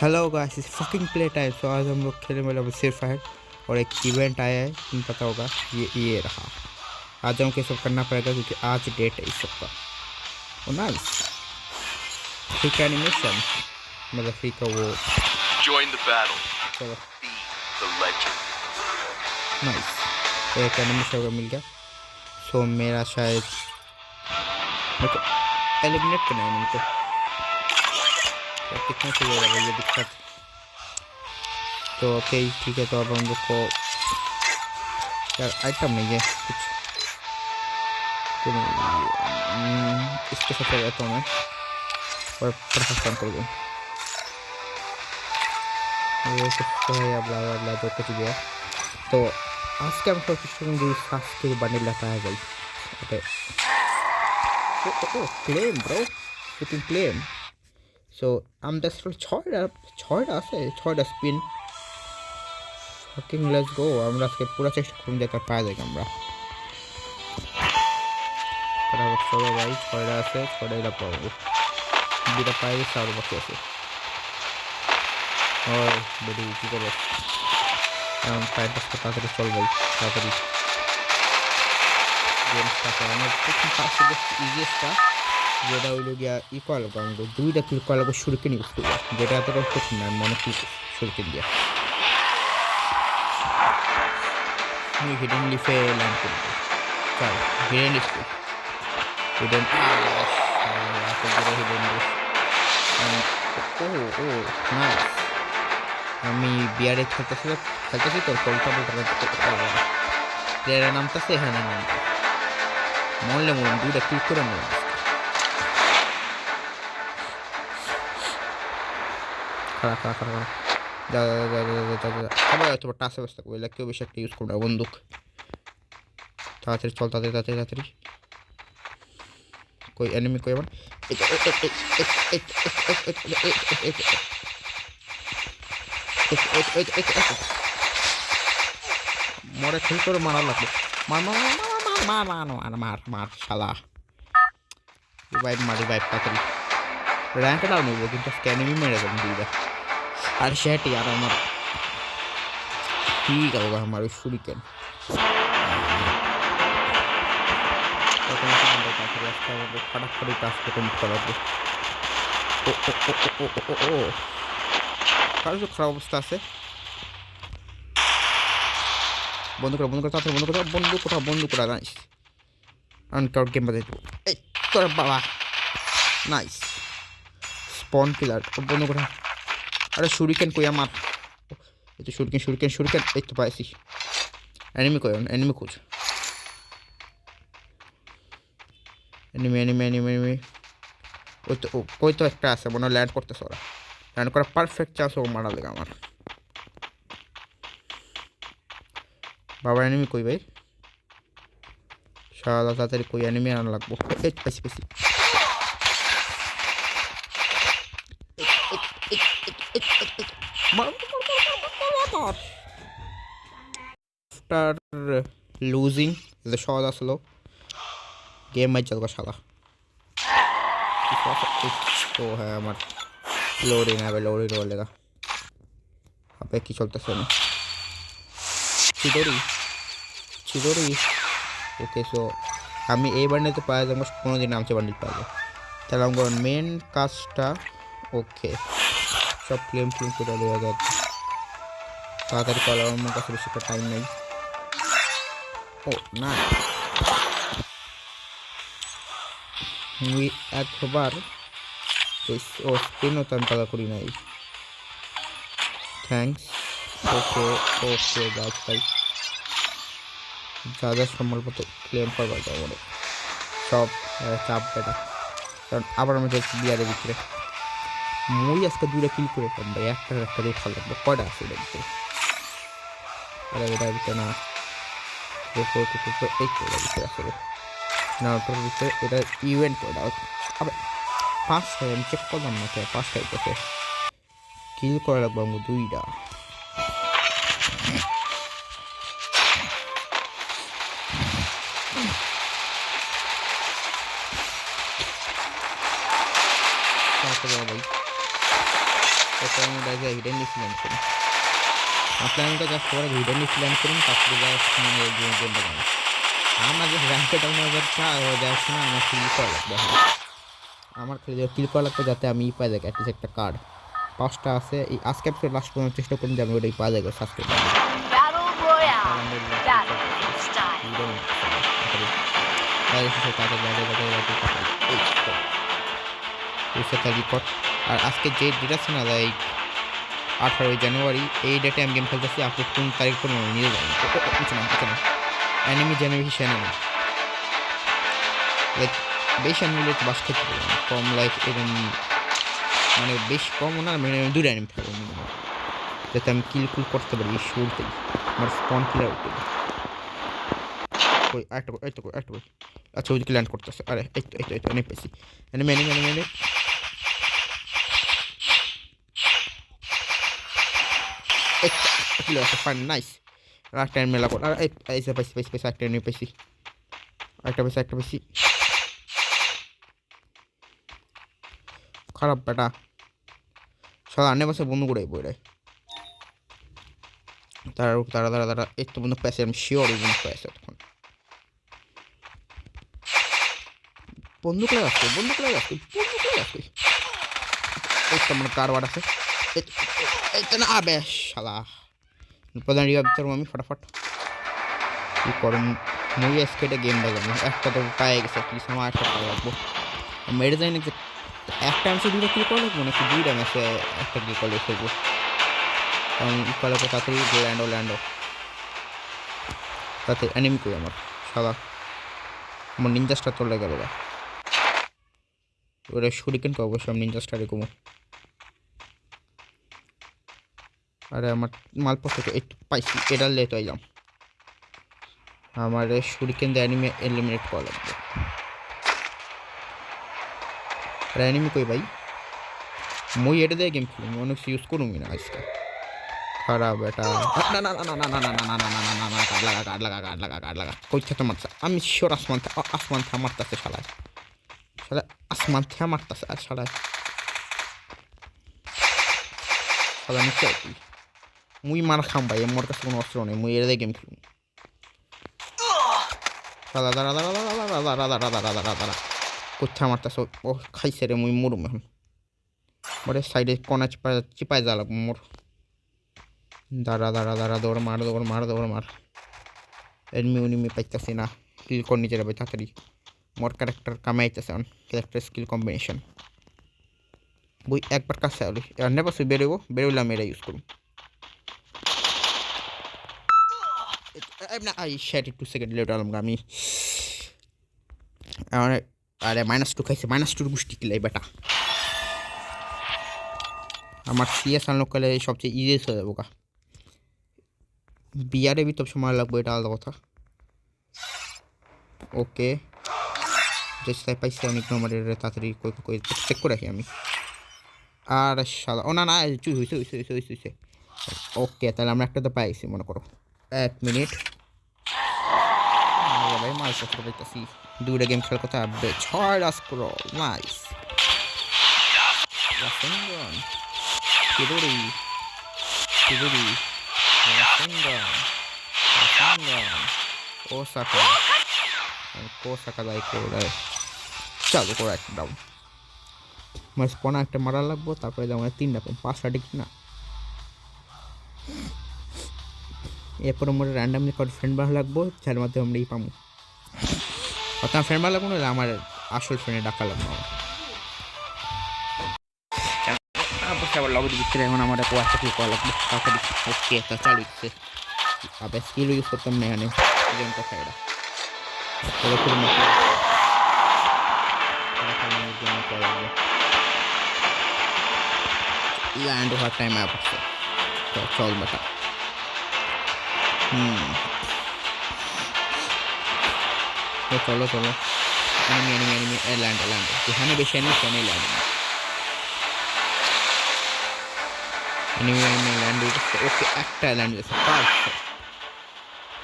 Hello guys इस fucking play time. तो आज हम लोग खेलने वाले हैं सिर्फ फायर और एक इवेंट आया है, तुम्हें पता होगा। ये रहा। आज हमको ये सब करना पड़ेगा क्योंकि आज डेट है इस सब का। और नाइस फ्री का एनिमेशन, मतलब फ्री का वो Join the battle. चलो Be the legend. नाइस एक एनिमेशन मिल गया। सो मेरा शायद मेरे को एलिमिनेट करना है इनको। कितना चलेगा भाई ये दिक्कत। तो ओके ठीक है, तो अब हम लोग को यार आइटम नहीं है कुछ, तो इसके साथ रहता हूँ मैं और परफेक्शन कर दूँ ये कुछ है या ब्ला ब्ला ब्ला जो कुछ भी है। तो आज के हम प्रोफेशनल सांस के बने लेता है भाई। Okay claim bro fucking claim. So আমাদের ছয়টা আছে, ছয়টা স্পিন। fucking let's go, আমরা আজকে পুরো চেষ্টা করুন যেটা পাওয়া যায় আমরা। তারপর চলো ভাই, ছয়টা আছে, ছয়টা পাবো। দুটা পাই গেছে, আরো বাকি আছে। ওই বেডি কি করবো, এখন টাইমটা তাড়াতাড়ি চল ভাই, তাড়াতাড়ি গেম স্টার্ট হয়। আমার প্রথম পাশে ইজিয়েস্টটা যেটা হইলো গিয়া ইকুয়াল আমাকে দুইটা ক্লিক করা লাগবে শুরুকেন ইউজ করবো, যেটা এতটা কঠিন না। মনে কি শুরুকেন দিয়া আমি হিডেন লিফে ল্যান্ড করবো। চল hidden leaf hidden hidden leaf. Oh nice. আমি বিয়ারে খেলতেছি তোর কলটা প্লেয়ারের নামতেছে, হ্যাঁ না নামতে মরলে মরুন, দুইটা ক্লিক করে মরুন। খারাপ খারাপ খারাপ যা সবাই হয়তো টাসে বসে থাকবো, এলা কেউ বেশি একটা ইউজ করবো না বন্দুক। তাড়াতাড়ি চল, তাড়াতাড়ি তাড়াতাড়ি তাড়াতাড়ি। কই এনিমি কই আমার মরে খেল করে মারা লাগবে। মার মার মার মার মার মার মার শালা রিভাইভ মার রিভাইভ তাড়াতাড়ি। র্যাঙ্ক ডাউন হইব কিন্তু এনিমি মেরে দেবেন দুইটা। আর সেটি আর আমার ঠিক আছে আমার ওই শুরিকেন ফাটাফাটি কাজ করে করাবো। ও কারো খারাপ অবস্থা আছে। বন্ধু করে তাড়াতাড়ি বন্ধু করা নাইস। আনকাউট গেম বাজে দেবো এই তোর বাবা নাইস স্পন কিলার বন্ধু করা। আরে শুরিকেন কই আমার, এই তো শুরিকেন এই তো পাইছি। এনিমি কই, এনিমি খোঁজ। এনিমি ওই তো কই তো একটা আছে মনে হয় ল্যান্ড করতেছে ওরা। ল্যান্ড করা পারফেক্ট চান্স ও মারা লেগে আমার বাবা। এনিমি কই ভাই, সাদা তাড়াতাড়ি কই এনিমি আনা লাগবো। এই পাইছি আফটার লুজিং সহজ আসলো গেম মাই চলবো শালা। তো হ্যাঁ আমার লোডিং হবে, লোডিং বলেগা আপে কি চলতেছে না চিদরি। ওকে সো আমি এই বান্ডিলতে পাওয়া যাবো, কোনোদিন নামছে বান্ডিল পাবো। তাহলে আমার মেন কাজটা ওকে সব ক্লেম করে দেওয়া যাচ্ছে। তাড়াতাড়ি করা আমার কাছে বেশি একটা টাইম নেই। ও না আমি একবার ও স্পিনও তো আমি পালা করি নাই। থ্যাংকস। ওকে গাছ ভাই যা সম্ভব মতো ক্লেম করবার যাবো অনেক সব চাপ বেটা। কারণ আবার আমি যাচ্ছি বিয়ারের ভিতরে। মুই আজকে দুইটা কিল করে ফেলবো ভাই, একটা দিয়ে ভালো লাগবে। কয়টা আছে এটার ভিতরে? এটার ভিতরে না এই ভিতরে আসলে না, ওটার ভিতরে এটা ইভেন্ট কয়টা আবার 5টা আমি চেক করলাম না, 5টা হইতেছে। কিল করা লাগবে আমাকে 2টা। ভাই প্ল্যানেটটা যে হিডেন নিচে ল্যান্ড করুন প্ল্যানেটটা জাস্ট পরে হিডেন নিচে ল্যান্ড করুন তারপরে জাস্ট মানে গেমটা যাবে আমার যে র্যাঙ্কে ডাউন হয়ে যাচ্ছে না আমার কিল করা লাগবে আমার কিল করা লাগবে যাতে আমি পাই যাই অ্যাটলিস্ট একটা কার্ড 5টা আছে এই আজকে এপিসোড লাস্ট পর্যন্ত চেষ্টা করুন যে আমি ওটাই পাওয়া যাবে subscribe Battle Royale. Battle style. আর আজকে যে ডেট আছে না লাইক 18 জানুয়ারি এই ডেটে আমি গেম খেলতেছি আপলোড কোন তারিখ করে নিয়ে যাবেন অ্যানিমি জেনারেশন লাইক বেশি অ্যানিমি বাস খেতে পারি কম লাইক এরকম মানে বেশ কম না মানে 2 অ্যানিমি খেলবো যাতে আমি কিল করতে পারি শুরুতেই আমার স্পন কিলার উঠে ওই একটা আচ্ছা ওইদিকে ল্যান্ড করতেছে আরে এই তো অনেক পেয়েছি এনিমি ফাইন নাইস আর টাইম মেলা কর আর এই পাইছি একটা এনিমি পেয়েছি একটা পেয়েছি খারাপ বেটা সারা আনে বসে বন্ধু করে বইরে তারা এই তো বন্ধু পেয়েছে আমি শিওর ওই বন্ধু পেয়েছে তখন বন্ধু করে আসছে এই তো আমার কারবার আছে এই তো না বেশ শালা প্রধান রিভাইভ করবো আমি ফটাফট কি করুন মুভি স্কেটে গেম বাজাবো একটা তো পায়ে গেছে প্লিজ আমার একটা পাওয়া লাগবো মেরে যাই নাকি একটা ম্যাচে 2টা ক্লিক করা লাগবো নাকি 2টা ম্যাচে একটা ক্লিক করলে ফেলবো কারণ কলে তো তাড়াতাড়ি ল্যান্ডো তাতে অ্যানিমি করি আমার সাদা আমার নিনজা স্টার চলে গেল ওরা শুরিকেন করবো সব নিনজা স্টারে কমো আরে আমার মালপত্র একটু পাইছি এটা লেট আইলাম আমার শুরিকেন দিয়ে অ্যানিমি এলিমিনেট করা লাগবে আর অ্যানিমি কই ভাই মই এটা দিয়ে গেম খেলি অনেক ইউজ করুমি না আজকে খারাপ এটা কাট লাগা কই থেকে মারছে আমি শিওর আসমান থেকে মারতেছে শালায় আসমান থেকে মারতেছে আর শালায় শালা নিচে তুই মুই মার খাম ভাই মোর কাছে কোনো অস্ত্র নেই মুই এটা গেম খেলুম দাদা কোথা মারতেছে ও খাইছে রে মুই মরুম এখন ওরে সাইডে কোনা চিপাই যা লাগবো মোর দাঁড়া দৌড় মার এনিমি পাইতেছি না কিল কর নিজের ভাই তাড়াতাড়ি মোর ক্যারেক্টার কামাইতেছে ক্যারেক্টার স্কিল কম্বিনেশন বই একবার কাছে আলি এর পাশে বেরোলাম এরা ইউজ করুন না আই শেট 2 সেকেন্ড লেট আলাম আমি আরে -2 খাইছে -2 গুষ্টি কিলাই বেটা আমার সিএস আনলক করলে সবচেয়ে ইজিয়েস্ট হয়ে যাবো বিয়ারে भी तो সময় লাগবে এটা আলাদা কথা ওকে জেসে পাইছি আমি তোমার তাড়াতাড়ি কই চেক করে রাখি আমি আর শালা ও না চুই হইছে ওকে তাহলে আমরা একটা তো পাইছি মনে করো 1 মিনিট ভাই মাল করতে পাইতাছি 2টা গেম খেলার কথা 6 স্কোর নাইস রাসেনগন কিদুরি Osaka দাই করে চালু করে একটা ডাউন আমার স্পনা একটা মারা লাগবো তারপরে আমার 3টা 5টা ঠিক না এরপর আমার র্যান্ডামলি কার ফ্রেন্ড বানানো লাগবো যার মাধ্যমে আমরা পাবো অর্থাৎ ফ্রেন্ড বানানো লাগবো না আমার আসল ফ্রেন্ডে ডাকা লাগবো আবার লবির ভিতরে এখন আমার একটা ওয়াটসঅ্যাপ কল লাগবে তাড়াতাড়ি ওকে তা চালু হচ্ছে আবার স্কিল ইউজ করতাম না এখানে যেমন কথা এটা ল্যান্ড হওয়ার টাইম আসছে চল বেটা চলো এনিমি ল্যান্ড যেখানে বেশি এনিমি সেখানেই ল্যান্ড এনিমি ল্যান্ড হয়েছে ওকে একটা ল্যান্ড হয়েছে পারফেক্ট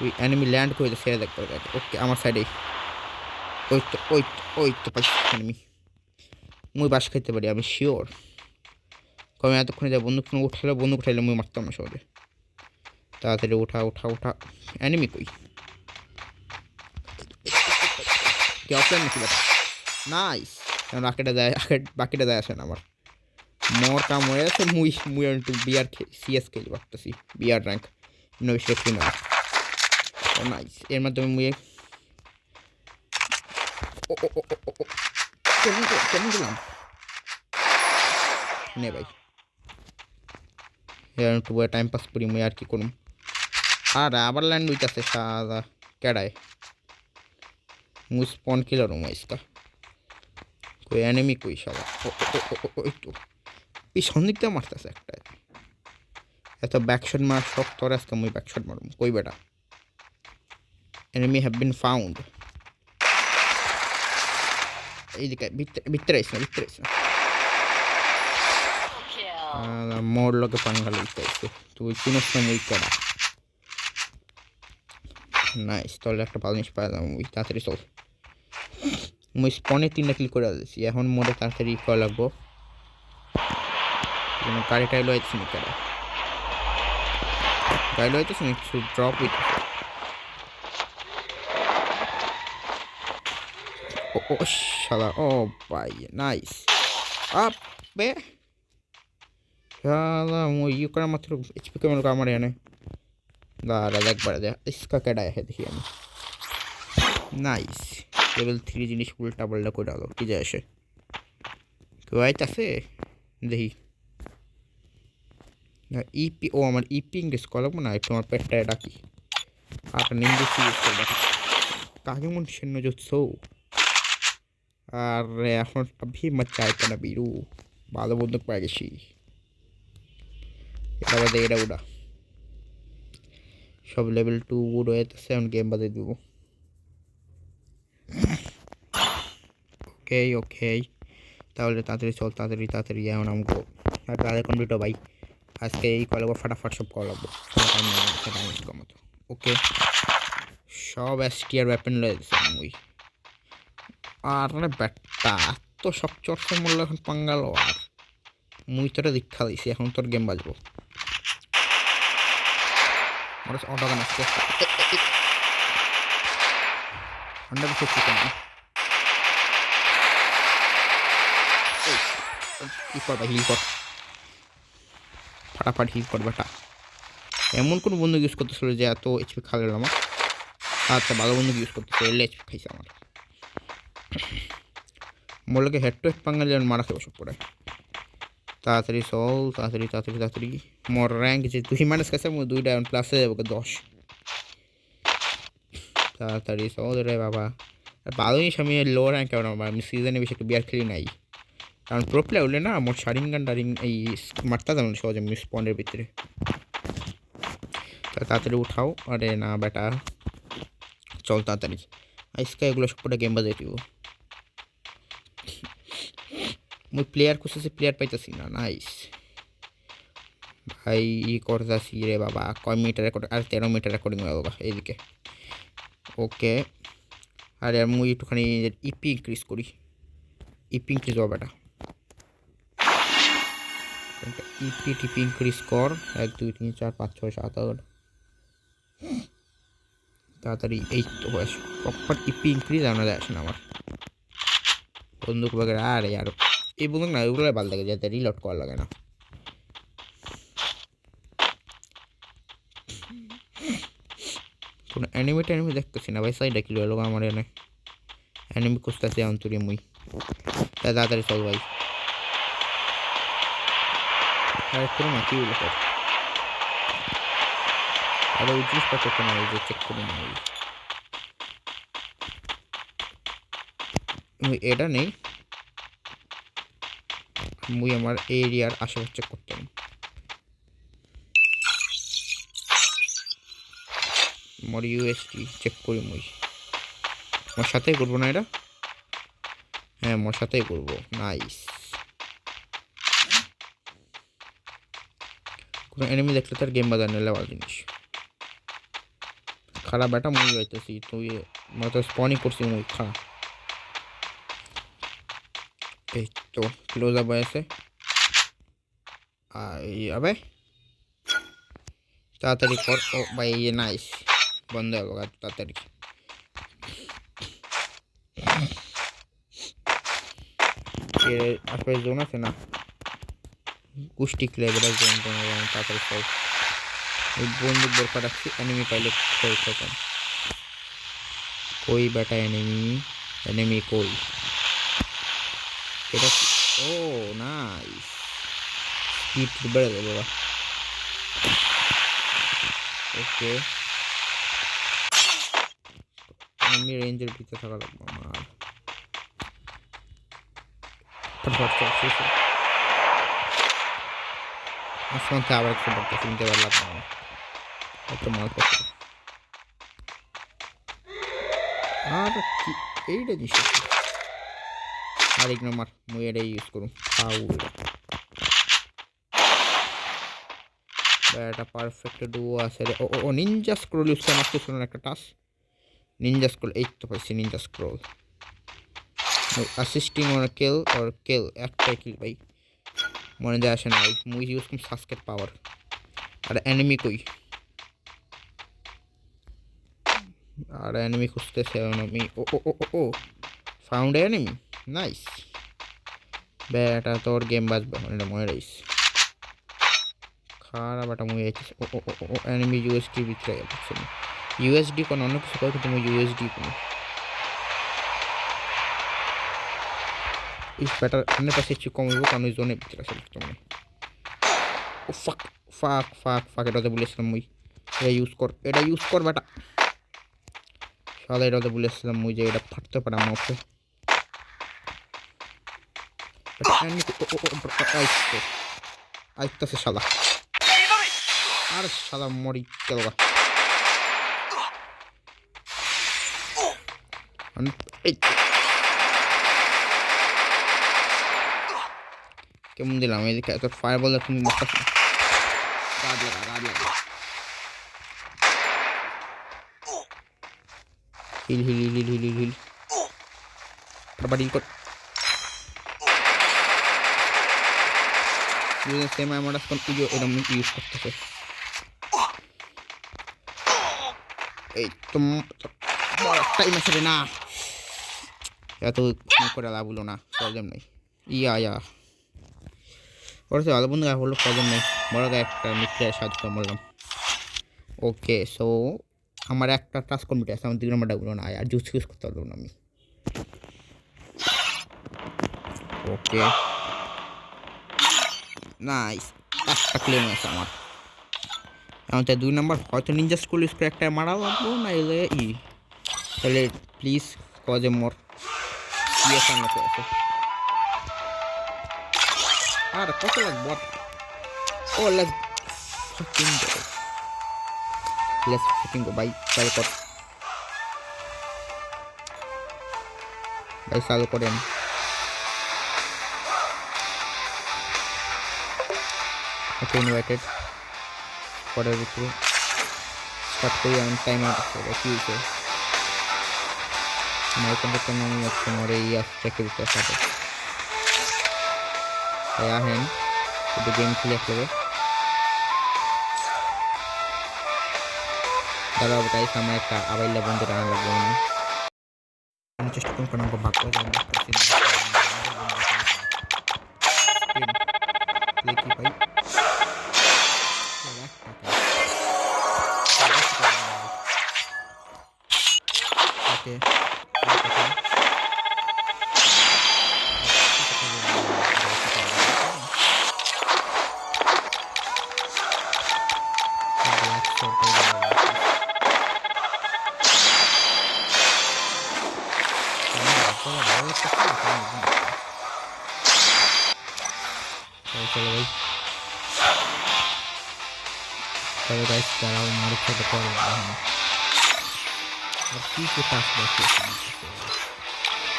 ওই এনিমি ল্যান্ড করে সেরে দেখতে পারবে ওকে আমার সাইডে ওই তো পাইছি এনিমি মুই বাস খাইতে পারি আমি শিওর আমি এতক্ষণে যা বন্দুক উঠাইলে মুই মারতাম না সহজে তাড়াতাড়ি উঠা অ্যানিমি কই কি অফলাইন নাকি ব্যাটা নাইস বাকিটা যায় আসে না আমার মোর কাম হয়ে আছে মুই একটু বিআর সিএস খেলি ভাবতেছি বিআর র্যাঙ্ক ইনোভেশন নাইস এর মাধ্যমে মুই কেমন গেলাম নে ভাই একটু টাইম পাস করি মুই আর কি করুম আর আবার ল্যান্ড হইতেছে সাদা কেডায় মুই স্পন কিলার ইসকা কই এনিমি কই সাদা একটু এই সন্দিকটা মারতেছে একটা এত ব্যাকশট মার শখ তোর আজকে মুই ব্যাকশট মারুম কই বেটা এনিমি হ্যাভ বিন ফাউন্ড এইদিকে ভিতরে আইস না Kill. মোর লোকে পাঙ্গা লইতে আইছে তুই চিনিস না মুই কেডা নাইস তাহলে একটা ভালো জিনিস পাইলাম মুই তাড়াতাড়ি চল মুই স্পনে 3টা কিল করে দিয়েছি এখন মোড়ে তাড়াতাড়ি করা লাগবো গাড়িটাই লইতেছি না কেডা গাড়ি লইতেছি না একটু ড্রপ উইথ ও শালা ও ভাই নাইস আপ বে শালা মুই ইউ করা মাত্র এইচপি কেমন আমার এনে দাঁড়া একবার দে ইসকা কেডায় है দেখি আমি নাইস লেভেল 3 জিনিস উল্টা পাল্টা করে দাও কি যায় আসে কেউ আইতাছে দেখি না ইপি ও আমার ইপি ইংলিশ কলক না একটু আমার পেটটা ডাকি আর নিন্দে সিরিজ করবে কাকে মন শূন্য জুৎসো আর এখন अभी মচাইতে না বিরু ভালো বন্দুক পাই গেছি এটা বাদে এটা উড়া সব লেভেল 2 উড় হইতেছে এখন গেম বাদে দিব ওকে তাহলে তাড়াতাড়ি এখন আমগো আর তাহলে কমপ্লিট ভাই আজকে এই কল ফটাফট সব কল লাগবো ওকে সব এসটিআর ওয়েপন লয়ে দিছে মুই আর রে বেটা তো সব চর্চা মূল্য এখন পাঙ্গালো আর মুই তোরা দীক্ষা দিছি এখন তোর গেম বাজবো মোর অটোগান আসছে হন্ডা বিছে চিকেন কি করবা হিল কর ফটাফট হিল কর বেটা এমন কোন বন্ধু ইউজ করতেছিল যে এত এইচপি খাইল আমার আচ্ছা ভালো বন্ধু ইউজ করতেছে এল এইচপি খাইছে আমার মোলকে হেড টু হেড পাঙ্গাল যেন মারা খেয়ে সব পড়ে তাড়াতাড়ি চল তাড়াতাড়ি মোর র্যাঙ্ক যে 2 মাইনাস কাছে মো 2 ডায়মন্ড প্লাসে যাবো 10 তাড়াতাড়ি চল রে বাবা ভালোই আমি লো র্যাঙ্ক কেমন আমি সিজনে বেশি একটা বিয়ার খেলি নাই কারণ প্রো প্লে হলে না মোর শারিং গান ডারিং এই মারতা যাবে সহজে আমি স্পনের ভিতরে তাড়াতাড়ি উঠাও আরে না বেটা চল তাড়াতাড়ি আজকে এগুলো সবটা গেম বাজে দিব মুই প্লেয়ার খুঁজতেছি প্লেয়ার পাইতেছি না নাইস ভাই ই করতেছি রে বাবা কয় মিটার রেকর্ড আর 13 মিটার রেকর্ডিং হবে বাবা এইদিকে ওকে আর মুই একটুখানি ইপি ইনক্রিজ করি ইপি ইনক্রিজ হবে বেটা টিপি ইনক্রিজ কর 1 2 3 4 5 6 7 8 তাড়াতাড়ি এই তো বয়স প্রপার ইপি ইনক্রিজ আনা যায় না আমার বন্দুক বগেরা আরে यार এই বন্দুক না এগুলো ভালো লাগে যাতে রিলোড করা লাগে না কোন এনিমি দেখতেছি না ভাই সাইডে কি হলো আমার এনে এনিমি খুঁজতেছি অন্তরে মুই তাড়াতাড়ি চল ভাই আর কোন মাটি হলো আর ওই জিনিসটা কোন ওই যে চেক করে নিই এটা নেই মুই আমার এরিয়ার আশেপাশে চেক করতাম মোর ইউএসডি চেক করি মুই মোর সাথেই করবো না এটা হ্যাঁ মোর সাথেই করবো নাইস কোনো এনিমি দেখলে তার গেম বাজার নিলে ভালো জিনিস খারাপ বেটা মুই হইতেছি তুই মানে স্পনই করছি মুই খা এই তো ক্লোজ আপ আছে আবে তাড়াতাড়ি কর। ও ভাই নাইস, বন্ধ হয়ে গেল তাড়াতাড়ি। আশপাশে জোন আছে না, কুষ্টি ক্লেবের জোন তাড়াতাড়ি সব ওই বন্দুক বোরকা রাখছি। এনিমি পাইলে খতম। কই বেটা এনিমি কই? এটা ও নাইস, স্পিড বেড়ে যাবে বাবা। ওকে এনিমি রেঞ্জের ভিতরে থাকা লাগবে আমার। আসমান থেকে আবার একটু বলতে চিনতে পারলাম না, একটু মাল করতে। আর কি এইটা জিনিস আর এক নম্বর মুই এটা ইউজ করুন। এটা পারফেক্ট ডুও আছে রে। ও নিনজা স্ক্রোল ইউজ করে আসতে শুনুন একটা টাস্ক। নিনজা স্ক্রোল, এই তো পাইছি নিনজা স্ক্রোল। অ্যাসিস্টিং অন কিল একটাই কিল ভাই, মনে যায় আসে না ভাই। মুই ইউজ করুন সাসকেট পাওয়ার। আর এনিমি কই? আর এনিমি খুঁজতেছে আমি। ও ফাউন্ড এনিমি, নাইস। বেটা তোর গেম বাজবে মানে মনে রইস। খারাপ একটা মুই আইছিস। ও এনিমি ইউএসডি ভিতরে গেছে। ইউএসডি কোনো অন্য কিছু করে, কিন্তু ইউএসডি কোনো ইস বেটার অন্য পাশে একটু কম হইব, কারণ ওই জোনের ভিতরে আসলে তুমি। ও ফাক এটাতে বলেছিলাম মুই এটা ইউজ কর বেটা। শালা এটাতে বলেছিলাম মুই যে এটা ফাটতে পারে আমার উপরে। আইতাছে শালা, আর শালা মরি গেল। কেমন দিলাম এদিকে এত ফায়ার বলে তুমি মারতেছ। হিল কর। সেম আমরা এরকম ইউজ করতেছে। এই তো টাইম আছে রে না, এত করে লাভ হলো না, প্রবলেম নেই। ইয়া ওরা তো ভালো বন্ধু হলো, প্রবলেম নেই। বড় একটা মিত্রের সাহায্য বললাম। ওকে সো আমার একটা টাস্ক কমপ্লিট আছে, আমার 2 নম্বরটা হলো না, আর জুস ইউজ করতে পারবো না আমি। ওকে নাইস, একটা ক্লেম আছে আমার। এখন তাই 2 নম্বর হয়তো নিনজা স্কুল ইউজ করে একটা মারা লাগবো না এলে তাহলে প্লিজ কজে মোর সিএসএন আছে। আর কত লাগবো? ও লেটস ফুকিং গো ভাই, চালু কর ভাই, চালু করেন। ওকে ইনভাইটেড পরের ভিতরে স্টার্ট করি। আমি টাইম আউট আসছে কি হয়েছে আমার এখানটা তো নাম যাচ্ছে আমার এই আসছে ভিতরে সাথে আহেন শুধু গেম খেলে খেলবে। দাঁড়াও গাইস, আমার একটা আবাইলা বন্ধুরা আনা লাগবে না। আমি চেষ্টা করুন কারণ আমাকে ভাগ করে যাবেন দেখি ভাই। ওকে চলো ভাই, তবে গাইস তারাও মারি খেতে পারবে না। আর কি কি টাস্ক বাকি আছে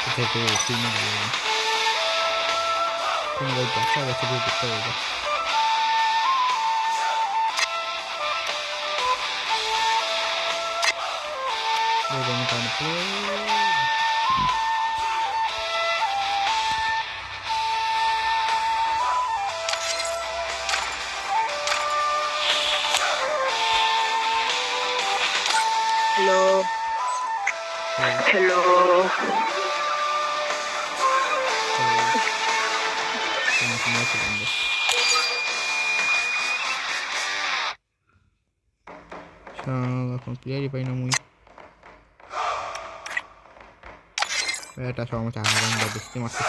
এটা তো ফিল্মে গেল কোন ভাই দেখা গেছে যে দেখতে হবে। Hello. এখন প্লেয়ারই পাই না মুই এটা সব আমার আরাম বা বৃষ্টি মারতে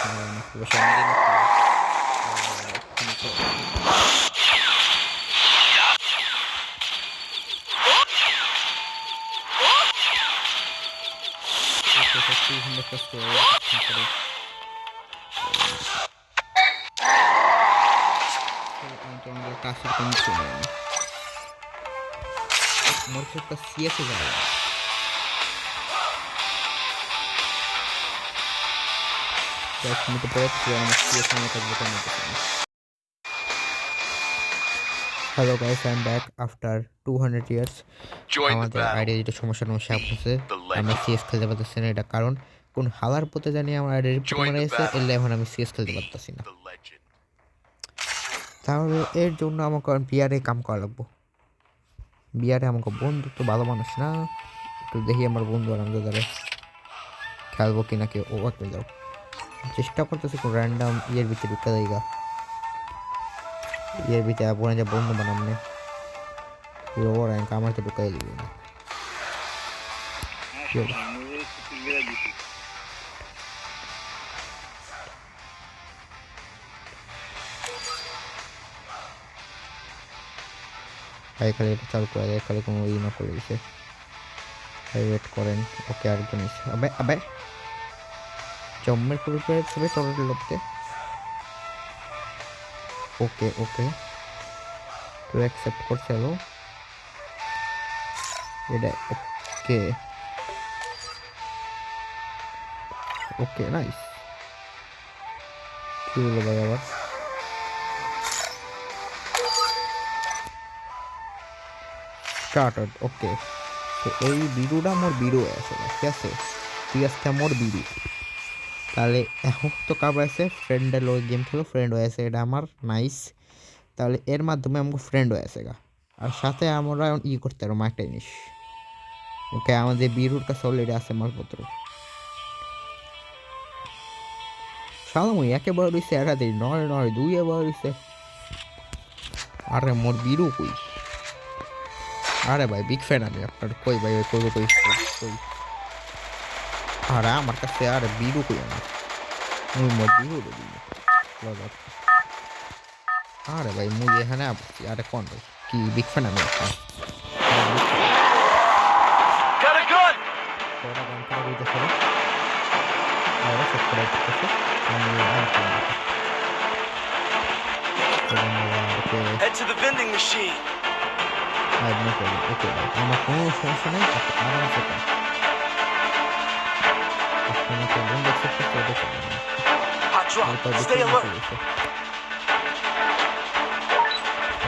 মোর একটা সিএসে যাবে hello guys I am back after 200 years Join the আমাদের battle. আইডিয়া যেটা সমস্যা হচ্ছে The আমরা legend. সিএস খেলতে পারতেছি না এটা কারণ কোন হালার পথে জানি আমার আইডিয়া রিপোর্ট Join মারা the গেছে battle. এলে এখন আমি সিএস খেলতে পারতেছি না The legend. তাহলে এর জন্য আমাকে বিয়ারে কাম করা লাগবো বিয়ারে আমাকে বন্ধু তো ভালো মানুষ না একটু দেখি আমার বন্ধু আরামদাদারে খেলবো কিনা কেউ ও একটা যাও চেষ্টা করতেছি কোন র্যান্ডাম ইয়ের ভিতরে ঢুকা দেয়গা ইয়ের ভিতরে আপনি যা বন্ধু বানামনে ও র্যাঙ্ক আমার তো ঢুকাই দিবে না খালি এটা চালু করে দেয় খালি কোনো ই না করে দিছে ওয়েট করেন ওকে আরেকজন এসে আবে আবে জম্মের করে সবে টরের লোকতে ওকে ওকে তো অ্যাকসেপ্ট করছে হলো এটা ওকে ওকে নাইস কি বলবো ভাই আবার স্টার্টেড ওকে তো এই ভিডিওটা মোর ভিডিও আছে ঠিক আছে ঠিক আছে মোর ভিডিও তাহলে এখন তো কাবার আছে ফ্রেন্ডের লোক গেম খেলো ফ্রেন্ড হয়েছে এটা আমার নাইস তাহলে এর মাধ্যমে আমাকে ফ্রেন্ড হয়েছে গা আর সাথে আমরা ই করতে পারবো একটা জিনিস ওকে আমাদের বিরুর কাছে অলরেডি আছে মালপত্র সালামই একেবারে রয়েছে একাধিক নয় নয় দুই এবার রয়েছে আরে মোর বিরু কই আরে ভাই বিগ ফ্যান আমি আপনার কই ভাই ওই কই কই কই আরে আমার কাছে আরে বিরু কই আমার মুই মোর বিরু দেবি আরে ভাই মুই এখানে আসছি আরে কোন ভাই কি বিগ ফ্যান আমি আপনার Got a gun! ওরা গান করা হইতেছে ওরা সেট করা হইতেছে আমি ওকে Head to the vending machine. ওকে আমার কোনো সমস্যা নেই আমার সেটা আপনাকে বন্ধ করতে হবে Hot drop. Stay alert.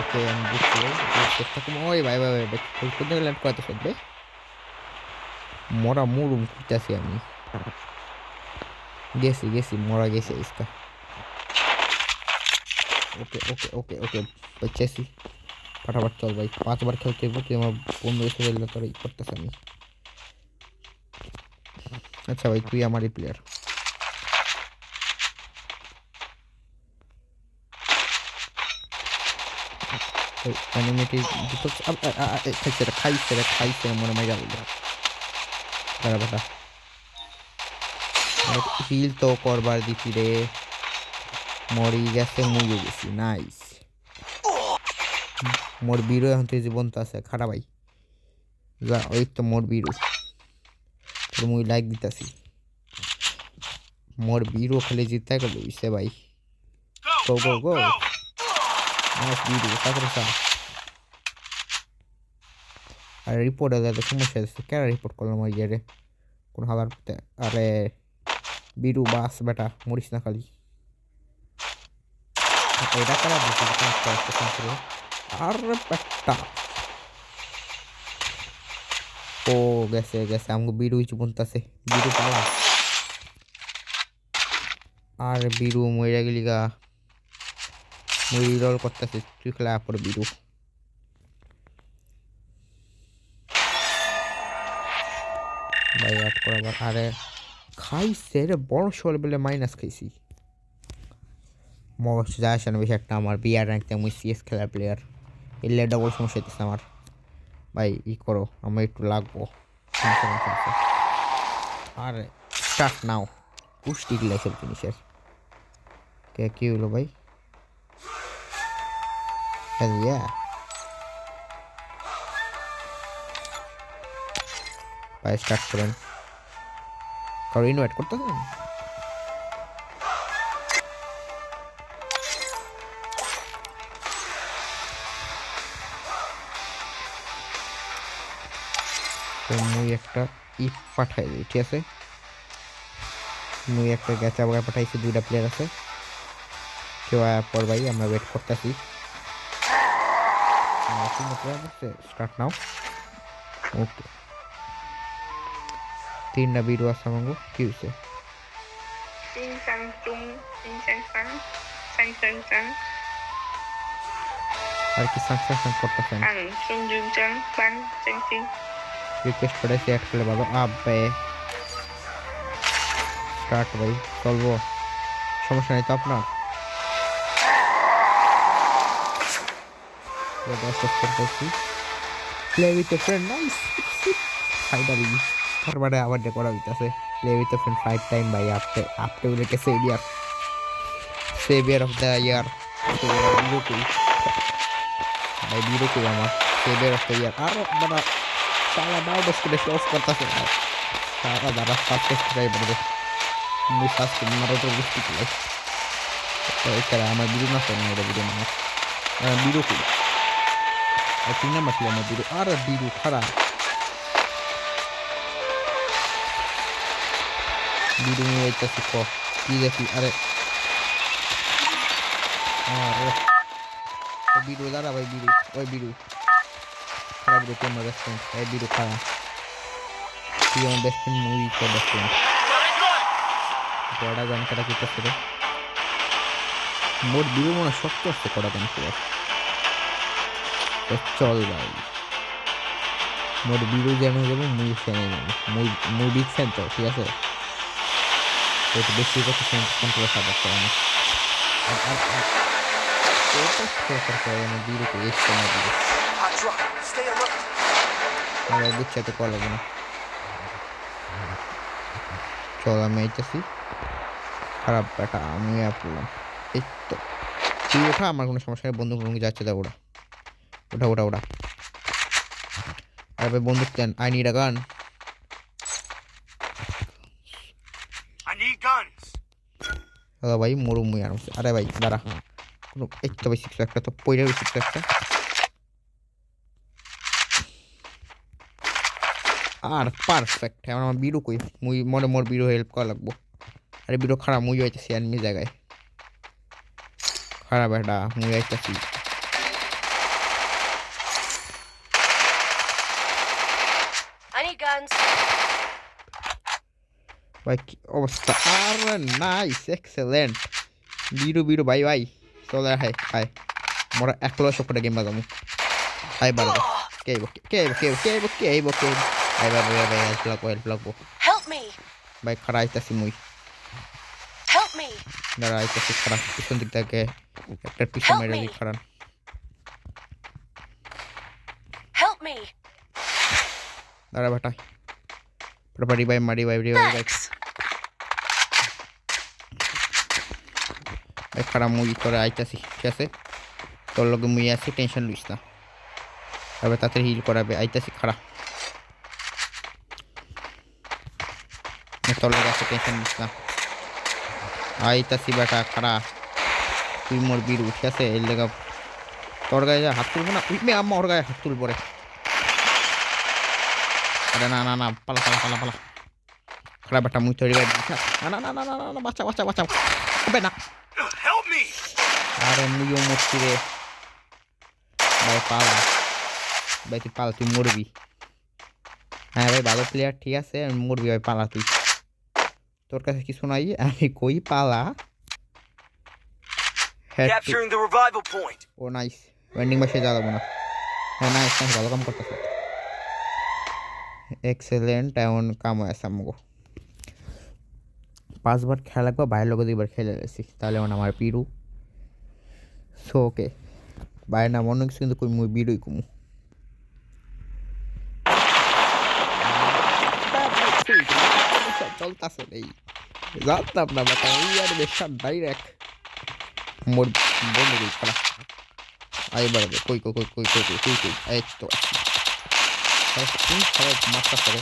ওকে আমি বুঝছি চেষ্টা করবো ওই ভাই ভাই ভাই কোথায় ল্যান্ড করাতে থাকবে মরা মুরুম খুঁজতেছি আমি গেছি গেছি মরা গেছে ইসকা ওকে ওকে ওকে ওকে বলছি ফাটাফাট চল ভাই 5 বার খেলতে হবে তুই আমার বন্ধু এসে গেলে তোর ই করতেছে আমি আচ্ছা ভাই তুই আমারই প্লেয়ার এনিমিটি দুটো খাইছে মনে মজা বললো দাঁড়া বেটা হিল তো করবার দিছি রে মরি গেছে মুগে গেছি নাইস মোর বিরু এখন তুই জীবন তো আছে খাটা ভাই যা ওই তো মোর বিরু তোর মুই লাইক দিতাছি মোর বিরু খালি জিততে গেল ইসে ভাই গো গো গো নাইস বিরু তারপরে সা আর রিপোর্ট আছে সমস্যা আছে কেন রিপোর্ট করলাম ওই ইয়ারে কোন হালার আরে বিরু বাস বেটা মরিস না খালি এটা করা আর বেটা ও গেছে গেছে আমাকে বিরু কিছু বলতেছে বিরু পালা আর বিরু মরে গেলি গা মুই রোল করতেছে তুই খেলা পর বিরু ভাই আর করাবার আরে খাইছে রে বড় শোল বলে মাইনাস খাইছি মগজ যায় আসে না বেশি একটা আমার বিয়ার র্যাঙ্ক তেমন সিএস খেলার প্লেয়ার এলে ডবল সমস্যা হইতেছে আমার ভাই ই করো আমার একটু লাগবো আর স্টার্ট নাও পুষ্টি গিলা সব জিনিসের কে কি হলো ভাই ভাই স্টার্ট করেন কারো ইনভাইট করতেছেন তো মুই একটা ইট পাঠাই দিই ঠিক আছে মুই একটা গেচা বাগা পাঠাইছি দুইটা প্লেয়ার আছে কেউ আয়া পর ভাই আমরা ওয়েট করতেছি স্টার্ট নাও ওকে তিনটা ভিডিও আছে আমাকে কি হয়েছে Xin sang chung, xin sang sang, sang sang sang, আর কি সাকসেস করতেছেন ăn sung dương trắng, bắn sang xin. Request পাঠাইছি অ্যাড করলে বাবা আবে স্টার্ট ভাই চলবো সমস্যা নেই তো আপনার play with a friend nice finally তারপরে আবার ডে করা হইতাছে play with a friend 5 time ভাই আপনি বলেকে সেভিয়ার অফ দ্য ইয়ার ভাই বিরকু আমার সেভিয়ার অফ দ্য ইয়ার আর মানে সারা দাও দশ করে ক্লোজ করতেছে সারা দাঁড়া সাবস্ক্রাইব করে মুই সাবস্ক্রাইব মারো তো বুঝতে পারলাই এছাড়া আমার ভিডিও না শোনা এটা ভিডিও না বিরকু আর 3 নাম্বার ছিল আমার ভিডিও আর ভিডিও খারাপ ভিডিও নিয়ে যাইতেছি কি দেখি আরে ভিডিও দাঁড়া ভাই ভিডিও ওই ভিডিও খারাপ ভিডিও তোমার বেস্ট ফ্রেন্ড এই ভিডিও খারাপ তুই আমার বেস্ট ফ্রেন্ড মুভি তো বেস্ট ফ্রেন্ড কড়া গান কাটা কি করছে রে মোট ভিডিও মনে শক্ত আসছে কড়া গান করে চল ভাই মোট ভিডিও যেন যাবো মুভি ফ্যানে যাবো মুভি ফ্যান তো ঠিক আছে তো একটু বেশি কথা কন্ট্রোল সাপোর্ট করে না ভিডিও করে এসছে না video Hot drop. Stay alert. আমার বুঝছে তো কল লাগবে না চল আমি আইতেছি খারাপ ব্যাটা আমি পড়লাম এই তো তুই ওঠা আমার কোনো সমস্যা নেই বন্ধু বন্ধু যাচ্ছে দা ওটা ওঠা ওঠা ওঠা আরে বন্দুক দেন আই নিড আ গান I need guns. দাদা ভাই মরু মুই আরামসে আরে ভাই দাঁড়া কোনো এই তো ভাই শিখছো একটা তো পয়লা শিখছো একটা আর পারফেক্ট এখন আমার বিরু কই মুই মনে মোর বিরু হেল্প করা লাগবো আরে বিরু খারাপ মুই হইতেছি এনিমি জায়গায় খারাপ একটা মুই আইতেছি I need guns. ভাই কি অবস্থা আর নাইস এক্সেলেন্ট বিরু ভাই ভাই চলে হাই মোরা 1 করে গেম বাজামু হাই বারো কে ভাই হেল্প লাগবো Help me. ভাই খারা আইতাছি মুই Help me. দাঁড়া আইতাছি খারা পিছন দিক থেকে একটা পিছন মেরে দিই খারান Help me. দাঁড়া বেটা প্রপার্টি ভাই মারি ভাই Thanks. ভাই খারাপ মুই করে আইতাছি ঠিক আছে তোর লগে মুই আছি টেনশন লইস না তবে তাতে হিল করাবে আইতাছি খারাপ তোর লগে আছে টেনশন লইস না আইতাছি বেটা খারাপ তুই মোর বিরু ঠিক আছে এর লেগা তোর গায়ে হাত তুলবো না তুই আমার গায়ে হাত তুলবো রে আরে না পালা খারাপ বেটা মুই তৈরি না বাচ্চা হবে না Help me. আরে মুইও মরছি রে ভাই পালা ভাই তুই পালা তুই মরবি হ্যাঁ ভাই ভালো প্লেয়ার ঠিক আছে আমি মরবি ভাই পালা তুই তোর কাছে কিছু নাই আমি কই পালা Capturing the revival point. ও নাইস ওয়েন্ডিং বাসে যাওয়া যাবো না হ্যাঁ নাইস ভালো কাম করতেছে এক্সেলেন্ট এমন কাম আছে আমগো 5 বার খেলা লাগবো বাইরের লোক 2বার খেলে গেছি তাহলে আমার পিরু সো ওকে বাইরে না অন্য কিছু কিন্তু মুই বিরুই কুমু চলতেছে নেই জানতাম না বাটা ইয়ার বেশার ডাইরেক্ট মোর বন্ধু কই খেলা আই বাড়বে কই কই কই কই কই কই কই এই তো কোন শালায় মারতাছে রে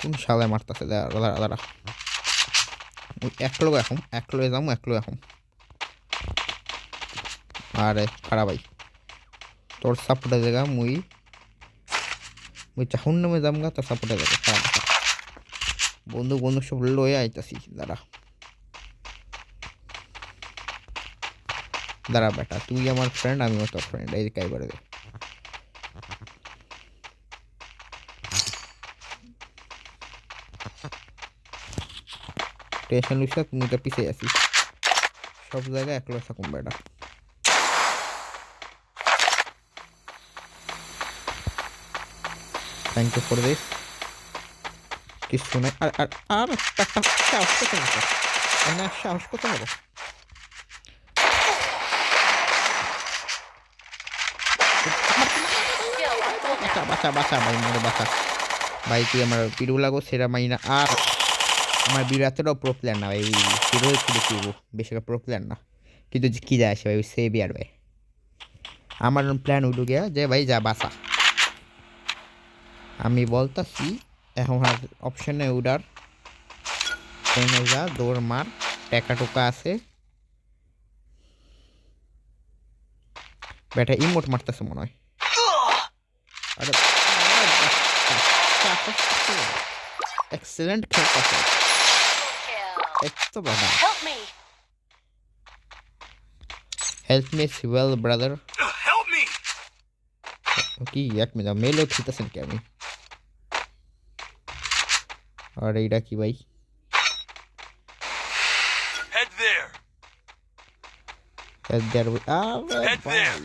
কোন শালায় মারতাছে দাঁড়া দাঁড়া এক লগে যাম আরে খারাপ ভাই তোর সাপোর্টে জায়গা মুই চাহুন নামে যামগা তোর সাপোর্টে জায়গা খারাপ বন্ধু সব লয়ে আইতাছি দাঁড়া বেটা তুই আমার ফ্রেন্ড আমিও তোর ফ্রেন্ড এই কাই বারে টেনশন লইছ তুমি তো পিছে আছিস সব জায়গায় একলা থাকুম বেটা থ্যাংক ইউ ফর দিস কিছু নাই আর সাহস কত হবে বাঁচা ভাই মনে বাঁচা ভাই তুই আমার পিরু লাগো সেরা মাইনা আর আমার বিরাটেরও প্রো প্লেয়ার না ভাই পিরু একটু দেখি বেশি প্রো প্লেয়ার না কিন্তু কি যায় আসে ভাই সেভিয়ার ভাই আমার প্ল্যান উঠে গিয়া যে ভাই যা বাঁচা আমি বলতাছি এখন আর অপশনে উডার ট্রেনে যা দৌড় মার টেকা টোকা আছে বেটা ইমোট মারতেছে মনে হয় আরে এক্সেলেন্ট খেলতেছে একটু বাবা help me well brother Help me! কি এক মিনিট মেলও খেলতেছেন কি আমি আর এইটা কি ভাই Head there. Head there. Head there.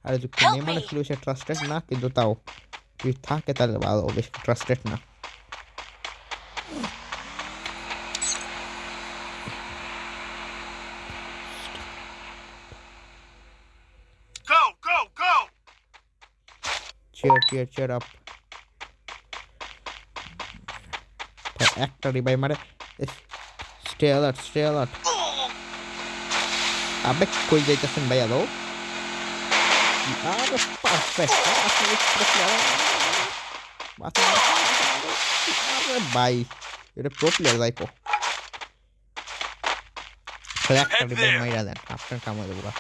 আরে তুই কোনে মানে ছিল সে ট্রাস্টেড না কিন্তু তাও তুই থাকে তাহলে ভালো বেশি ট্রাস্টেড না Go! cheer up একটা রিভাই মারে স্টে অ্যালার্ট আবে কই যাইতাছেন ভাই আলো আরে পারফেক্ট আরে ভাই এটা প্রো প্লেয়ার যাইকো একটা রিভাই মাইরা দেন আপনার কাম হয়ে যাবে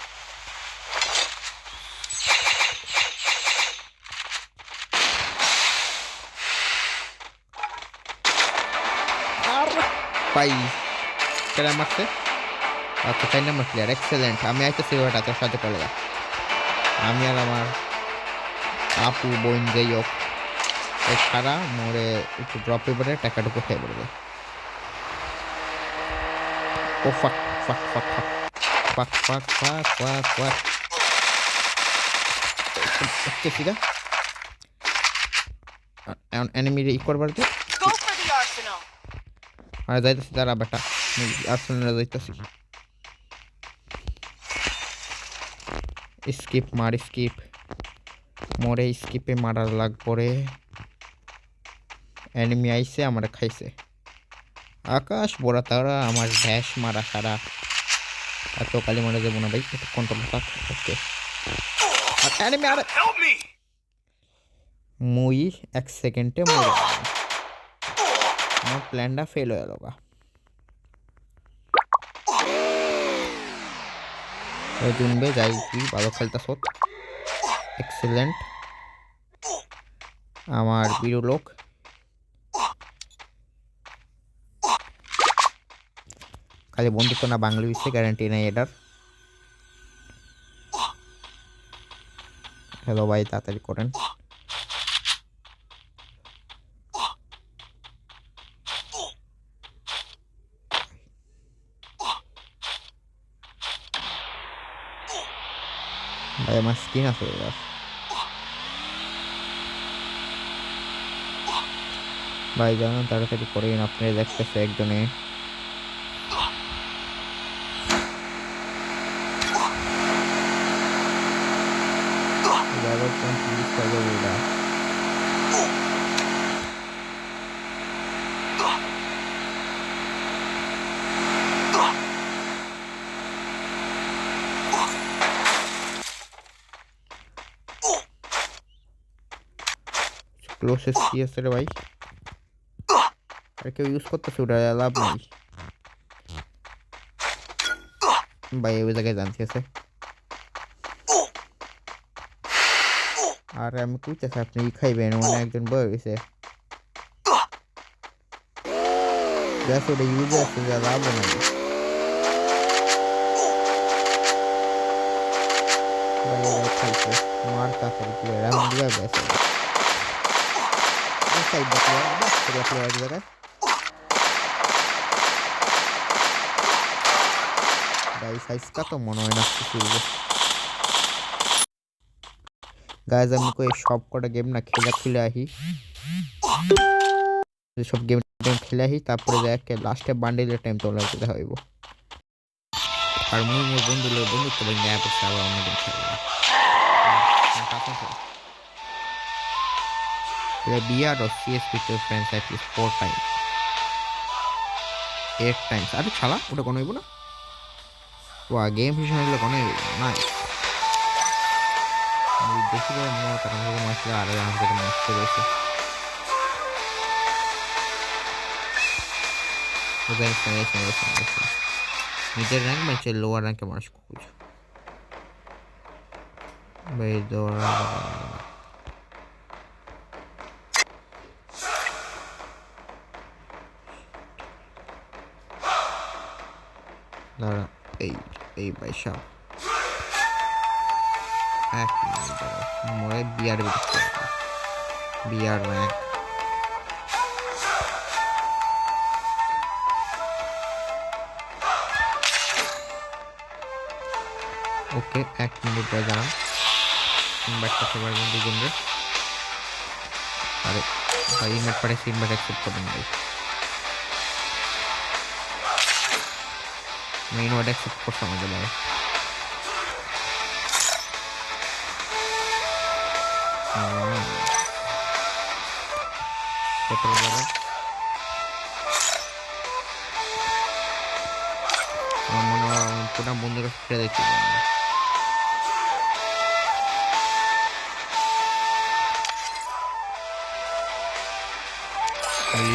ভাই কেরা মারছে আচ্ছা 4 নম্বর প্লেয়ার এক্সেলেন্ট আমি আইতেছি ওটা তোর সাথে চলে যা আমি আর আমার আপু বোন যাই হোক সারা মোড়ে একটু ড্রপ পেপারে টাকাটুকু খেয়ে পড়বে ও ফাক ঠিক আছে এনিমি ই করবার দে Go for the arsenal. আর যাইতেছি তারা বেটা আর্সেনালে যাইতেছি স্কিপ মোরে স্কিপে মারার লাগ পরে এনিমি আইছে আমার খাইছে আকাশ বড় তারা আমার ড্যাশ মারা সারা এত কালি মরে যাবো না ভাই একটু কন্ট্রোল থাক ওকে আর এনিমি আর Help me! মুই 1 সেকেন্ডে মরে আমার প্ল্যানটা ফেল হয়ে গেল জুনবে যাই তুই ভালো খেলতাছ এক্সেলেন্ট আমার প্রিয় লোক খালি বন্ধুত্ব না বাংলা বিশ্বে গ্যারান্টি নেই এটার হ্যালো ভাই তাড়াতাড়ি করেন ভাই আমার স্কিন আছে এবার ভাই জানেন তাড়াতাড়ি করেন আপনারা দেখতেছে একজনে level 20 server udah closest CS রে ভাই আর কেউ ইউজ করতেছে ওটা লাভ নাই ভাই ওই জায়গায় জানতে আছে আর আমি কইতেছি আপনি খাইবেন মানে একজন বই হইছে গ্যাস ওটা ইউজ আছে যা লাভ নাই ভাই ওরা খাইছে মারতা করে প্লেয়ার আমি দিয়া গেছে সাইড প্লেয়ার বাস করে প্লেয়ার জায়গায় ভাই সাইজ কত মনে হয় না কিছু গাইজ আমি কই সব কটা গেম না খেলে আহি সব গেম খেলে আহি তারপরে যাকে লাস্টে বান্ডেলের টাইম তোলা যেতে হইব আর মুই মোর বন্ধু তো ভাই অ্যাপ আছে আবার অন্য গেম খেলবো play BR or CS with your friends at least 4 times 8 times আরে শালা ওটা কোন হইব না ওয়া গেম হিসেবে হলো কোন নাইস আমি দেখি যে মো তার মধ্যে মাসে আর আমাদের মাস্টার রয়েছে ওদের সঙ্গে নিজের র্যাঙ্ক ম্যাচে লোয়ার র্যাঙ্কে মানুষ খুঁজ ভাই দৌড়া দাঁড়া এই ভাই সব এক মিনিট দাঁড়া মোরে বিয়ার দিতে বিয়ার র্যাঙ্ক ওকে এক মিনিট দাঁড়া ইনভাইট করতে পারবেন দুজনরে আরে ভাই ইনভাইট পাঠাইছি ইনভাইট অ্যাকসেপ্ট করবেন ভাই मैं इनवाइट एक्सेप्ट कर समझ लो पेट्रोल वाला मन पूरा बंद कर देखी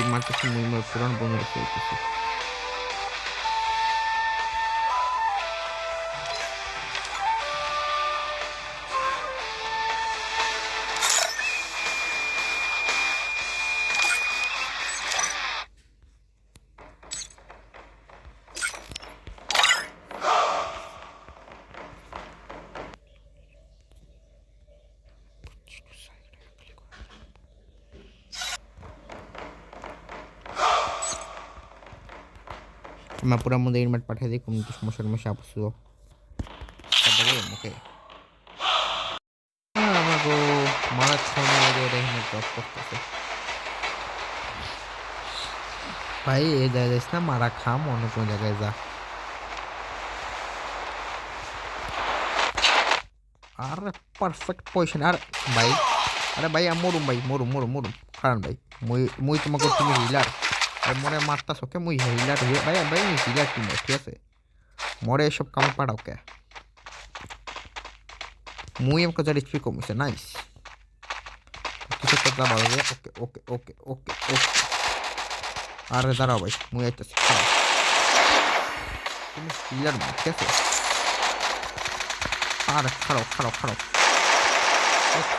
मारते मुई पुरान बंद रखे मैं पूरा मुझे इनवाइट पाठा दी कम्युनिटी समस्या आप ओके আমাকে মারা ছাড়া ওদের এখানে ড্রপ করতেছে ভাই এই জায়গায় না মারা খাম অন্য কোন জায়গায় যা আর পারফেক্ট পজিশন আর ভাই আরে ভাই মরুম ভাই মরুম কারণ ভাই মুই তোমাকে তুমি হিলার আর মরে মারতাছ ওকে মুই হিলার ভাই ভাই হিলার টিম ঠিক আছে মরে এসব কাম পাড়াও কে মুই আমাকে যার এইচপি কমিছে নাইস কিছু কথা বলা যায় ওকে আরে দাঁড়াও ভাই মুই আইতেছি তুমি হিলার ঠিক আছে আরে খারাপ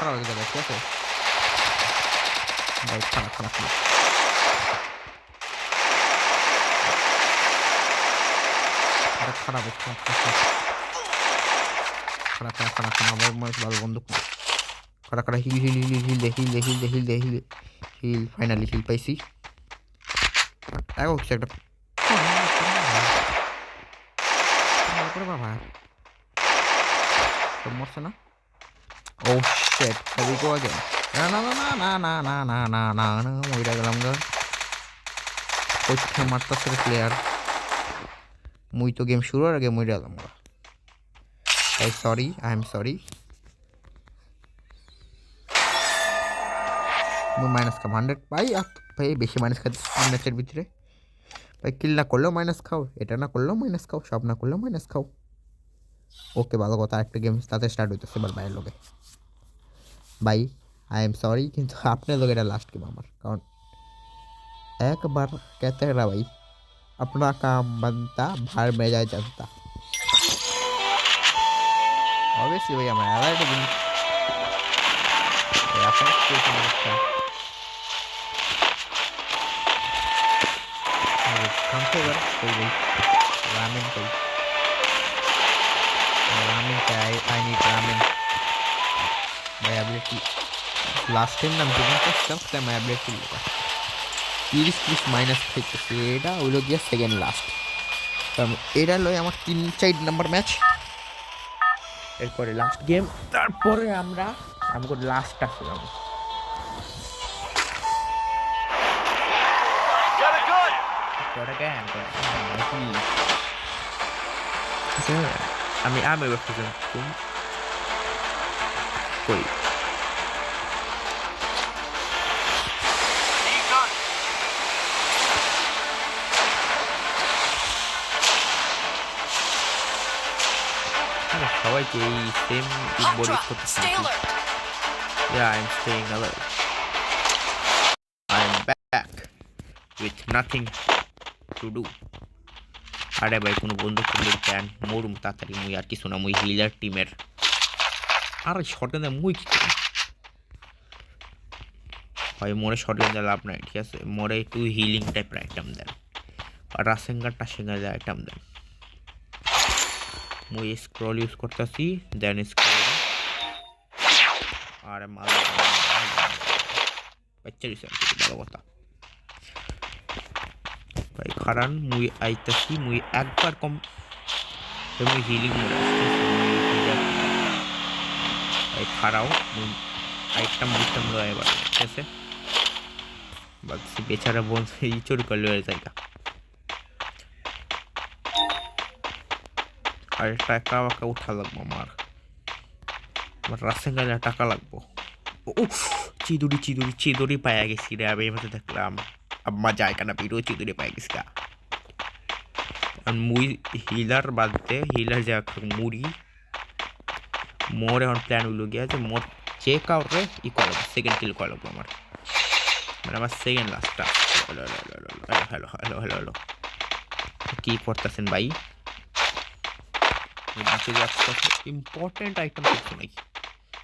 হয়ে যাবে ঠিক আছে ভাই খারাপ ভালো বন্দুক খারা হিল ফাইনালি হিল পাইছি একটা বাবা মরছে না Oh shit, here we go again. না না না না না না না না না না মইরা গেলাম গা। কোথায় মারতাছে রে প্লেয়ার? মুই তো গেম শুরু হওয়ার আগে মইরা গেলাম গা। I am sorry. মুই মাইনাস খাম 100 ভাই। ভাই বেশি মাইনাস খাচ্ছি 3 ম্যাচের ভিতরে। ভাই কিল না করলেও মাইনাস খাও, এটা না করলেও মাইনাস খাও, সব না করলেও মাইনাস খাও। ওকে ভালো কথা, একটা গেম তাতে স্টার্ট হইতেছে এবার ভাইয়ের লোকে। ভাই আই এম সরি, কিন্তু আপনার লোক এটা লাস্ট গেম আমার, কারণ একবার कहते हैं भाई अपना काम बनता बाहर में जाए जनता। ऑब्वियसली भाई हमारा अलर्ट दिन अपन को समझता है कम से कर कोई भाई रामेन कोई रामेन का I need ramen my ability last time ना मुझे तो सब माय एबिलिटी लगा 30 মাইনাস খাইতেছে, এটা হইল গিয়া সেকেন্ড লাস্ট। কারণ এটা লয় আমার 3-4 নাম্বার ম্যাচ, এরপরে লাস্ট গেম, তারপরে আমরা আমাকে লাস্ট আসলাম। আমি আমি কই সবাইকে এই সেম Hot বডি drop. করতে Stay alert. Yeah, I'm staying alert. I'm back with nothing to do. আরে ভাই কোনো বন্ধু করলে প্ল্যান মরুম তাড়াতাড়ি, মুই আর কিছু না, মুই হিলার টিমের। আর শর্টগান মুই কি করি ভাই, মোরে শর্টগান দিয়ে লাভ নাই, ঠিক আছে? মোরে একটু হিলিং টাইপের আইটেম দেন, আর রাসেঙ্গার টাসেঙ্গার আইটেম দেন। মুই স্ক্রল ইউজ করতেছি, দেন স্ক্রল আর মাল বাচ্চা দিছে ভালো কথা। ভাই খারান মুই আইতাছি, মুই একবার কম মুই হিলিং মোড়ে ভাই খারাও, মুই আইটেম বুঝতাম লো এবার, ঠিক আছে? বাকি বেচারা বোন এই চোর করলে জায়গা। আর টাকা বাকা উঠা লাগবো আমার রাস্তায় গেলে টাকা লাগবো। চিদুরি পাইয়া গেছি রে, আমি এমনি দেখলাম আম্মা জায়গা না বেরো চিদুরি পাইয়া গেছি গা। মুই হিলার বাদতে হিলার যা মুড়ি মোর এখন প্ল্যান হইলো গিয়া যে মোর চেক আউট রে ই করা লাগবো, সেকেন্ড কিল করা লাগবো আমার, মানে আমার সেকেন্ড লাস্টটা। Hello hello hello hello hello কি করতেছেন ভাই? ইম্পর্টেন্ট আইটেম কিছু নাই,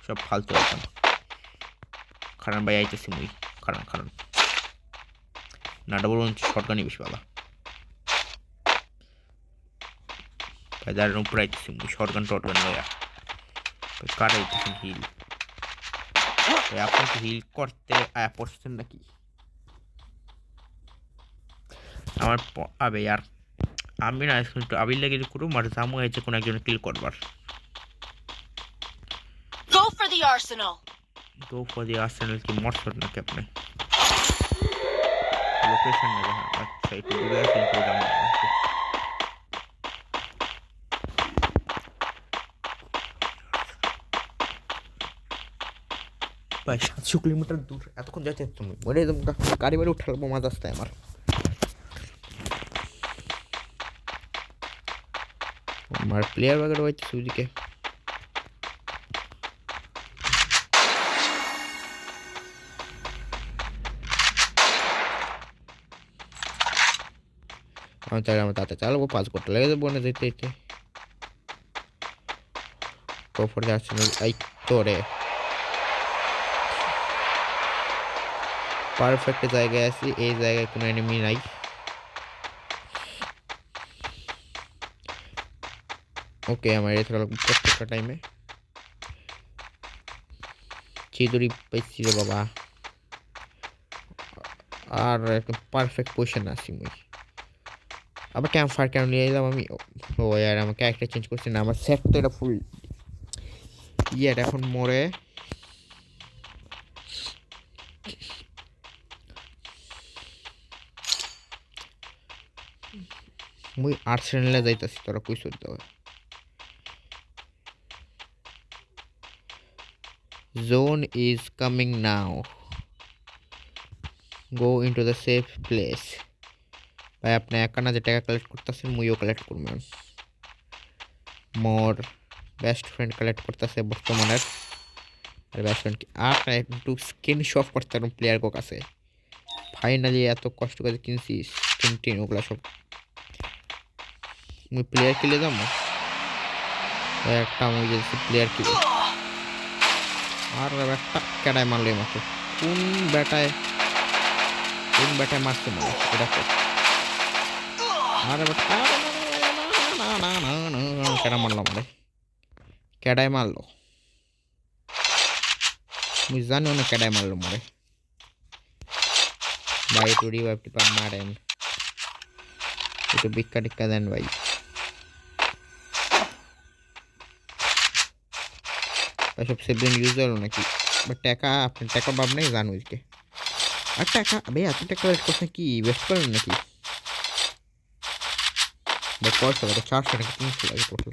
সব ফালতু আইটেম। খারান ভাই আইতেছি মুই, খারান না ডবল শর্টগানই বেশি ভালো। বাজারের উপরে আইতেছি মুই শর্টগান লয়া কার আইতেছেন হিল। আপনাকে হিল করতে আয়া পড়ছেন নাকি? আমার আবে আর আমি না একটু আবির লেগে করু মার জামু হয়েছে কোন একজন কিল করবার। Go for the arsenal. Go for the Arsenal কি মরছর নাকি আপনি? লোকেশন নেই, আচ্ছা একটু দূরে আছেন তো জামু। ভাই 700 কিলোমিটার দূর এতক্ষণ যাইতে তুমি বলে একদম গাড়ি বাড়ি উঠাল বোমা রাস্তায় আমার। আমার প্লেয়ার वगैरह হইতেছে ওইদিকে। আমি তাহলে আমার তাতে চালাবো 5 ঘন্টা লেগে যাবো না যেতে যেতে। কফর যাচ্ছে না এই তোরে পারফেক্ট জায়গায় আছি, এই জায়গায় কোনো এনিমি নাই। ওকে আমার এটা থাকা প্রত্যেকটা টাইমে চিদুরি পাইছি রে বাবা, আর একদম পারফেক্ট পজিশন আছি মুই। আবার ক্যাম্প ফায়ার কেন নিয়ে এলাম আমি? ও यार আমার ক্যারেক্টার চেঞ্জ করছি না, আমার সেট তো এটা ফুল ইয়ে এখন মোড়ে মুই আর্সেনালে যাইতাছি তোরা কই চলতে হবে zone is coming now go into the safe place ভাই আপনি একা না যে টাকা কালেক্ট করতেছেন মুইও কালেক্ট করবেন মোর বেস্ট ফ্রেন্ড কালেক্ট করতেছে বর্তমানের আর বেস্ট ফ্রেন্ড আর একটু স্কিন শপ করতে পারুন প্লেয়ার কোক আছে ফাইনালি এত কষ্ট করে কিনছি স্কিন ওগুলা সব মুই প্লেয়ার কিলে যাবো একটা মুই যে প্লেয়ার কিলে আর একটা কেডায় মারলে মাত্র কোন ব্যাটায় মারছে মানে এটা আর কেডা মারলো মানে কেডায় মারলো মুই জানি না কেডায় মারলো মরে ভাই একটু রিভাইভ টিপার মারেন একটু ভিক্ষা টিক্কা দেন ভাই সব সেভলিন ইউজ হলো নাকি বাট টাকা আপনার টাকা ভাব নাই জানো ওইকে আর টাকা ভাই এত টাকা ওয়েস্ট করছেন কি ওয়েস্ট করেন নাকি ভাই পয়সা লাগে 400 টাকা 300 লাগে টোটাল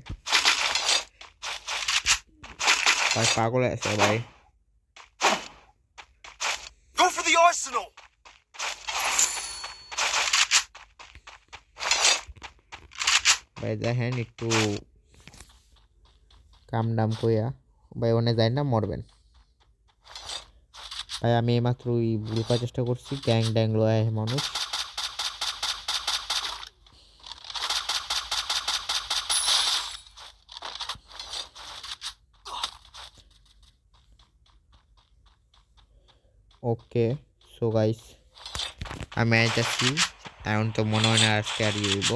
ভাই পাগল আছে ভাই Go for the arsenal! ভাই দেখেন একটু কাম ডাম কইয়া ভাই ওনে যায় না মরবেন ভাই আমি এইমাত্র ওই লুকার চেষ্টা করছি গ্যাং ড্যাং লয় মানুষ ওকে সো গাইস আমি আইতাছি এখন তো মনে হয় না আজকে আর ইয়ে হইব